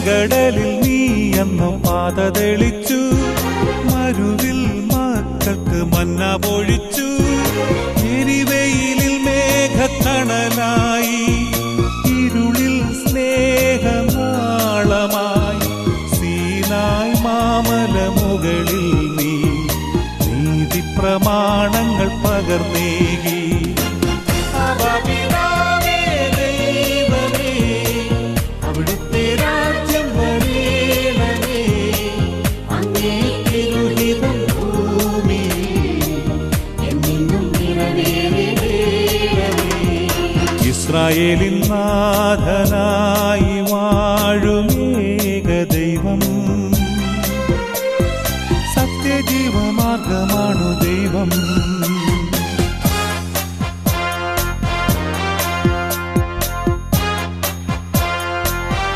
ചെങ്കടലിൽ നീ എന്നു പാത തെളിച്ചു, മരുവിൽ മക്കൾക്ക് മന്ന പൊഴിച്ചു. എരിവെയിലിൽ മേഘത്തണലായി, ഇരുളിൽ സ്നേഹനാളമായി. സീനായ് മാമലമുകളിൽ നീ നീതി പ്രമാണങ്ങൾ പകർന്നേകി. ഇസ്രായേലിൻ നാഥനായി